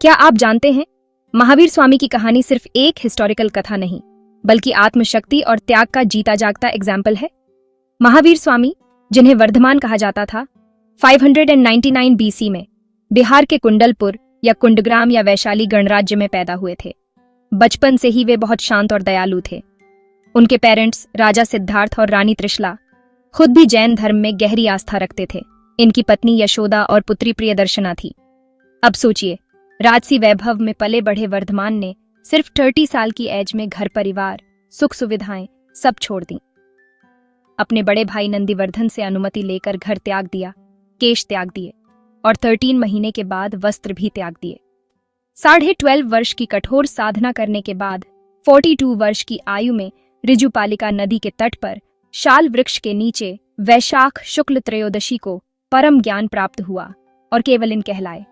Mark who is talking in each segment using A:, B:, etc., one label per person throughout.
A: क्या आप जानते हैं, महावीर स्वामी की कहानी सिर्फ एक हिस्टोरिकल कथा नहीं, बल्कि आत्मशक्ति और त्याग का जीता जागता एग्जाम्पल है। महावीर स्वामी, जिन्हें वर्धमान कहा जाता था, 599 बीसी में बिहार के कुंडलपुर या कुंडग्राम या वैशाली गणराज्य में पैदा हुए थे। बचपन से ही वे बहुत शांत और दयालु थे। उनके पेरेंट्स राजा सिद्धार्थ और रानी त्रिशला खुद भी जैन धर्म में गहरी आस्था रखते थे। इनकी पत्नी यशोदा और पुत्री प्रियदर्शना थी। अब सोचिए, राजसी वैभव में पले बढ़े वर्धमान ने सिर्फ 30 साल की एज में घर परिवार, सुख सुविधाएं सब छोड़ दी। अपने बड़े भाई नंदीवर्धन से अनुमति लेकर घर त्याग दिया, केश त्याग दिए और 13 महीने के बाद वस्त्र भी त्याग दिए। 12.5 वर्ष की कठोर साधना करने के बाद 42 वर्ष की आयु में ऋजुपालिका नदी के तट पर शाल वृक्ष के नीचे वैशाख शुक्ल त्रयोदशी को परम ज्ञान प्राप्त हुआ और केवल इन कहलाए।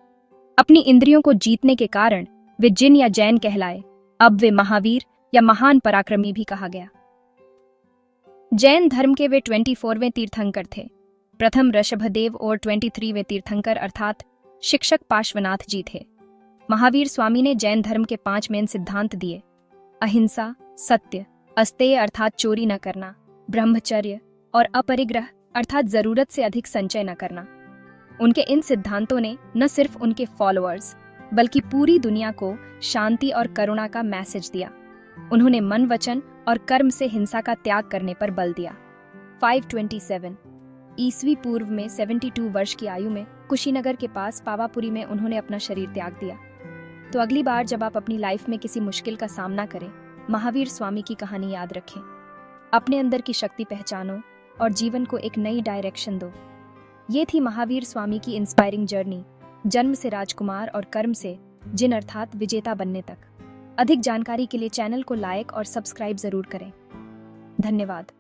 A: अपनी इंद्रियों को जीतने के कारण वे जिन या जैन कहलाए। अब वे महावीर या महान पराक्रमी भी कहा गया। जैन धर्म के वे 24वें तीर्थंकर थे। प्रथम ऋषभदेव और 23वें तीर्थंकर अर्थात शिक्षक पार्श्वनाथ जी थे। महावीर स्वामी ने जैन धर्म के 5 मेन सिद्धांत दिए: अहिंसा, सत्य, अस्तेय अर्थात चोरी न करना, ब्रह्मचर्य और अपरिग्रह अर्थात जरूरत से अधिक संचय न करना। उनके इन सिद्धांतों ने न सिर्फ उनके फॉलोअर्स बल्कि पूरी दुनिया को शांति और करुणा का मैसेज दिया। उन्होंने मन, वचन और कर्म से हिंसा का त्याग करने पर बल दिया। 527 ईस्वी पूर्व में 72 वर्ष की आयु में कुशीनगर के पास पावापुरी में उन्होंने अपना शरीर त्याग दिया। तो अगली बार जब आप अपनी लाइफ में किसी मुश्किल का सामना करें, महावीर स्वामी की कहानी याद रखें। अपने अंदर की शक्ति पहचानो और जीवन को एक नई डायरेक्शन दो। ये थी महावीर स्वामी की इंस्पायरिंग जर्नी, जन्म से राजकुमार और कर्म से जिन अर्थात विजेता बनने तक। अधिक जानकारी के लिए चैनल को लाइक और सब्सक्राइब जरूर करें। धन्यवाद।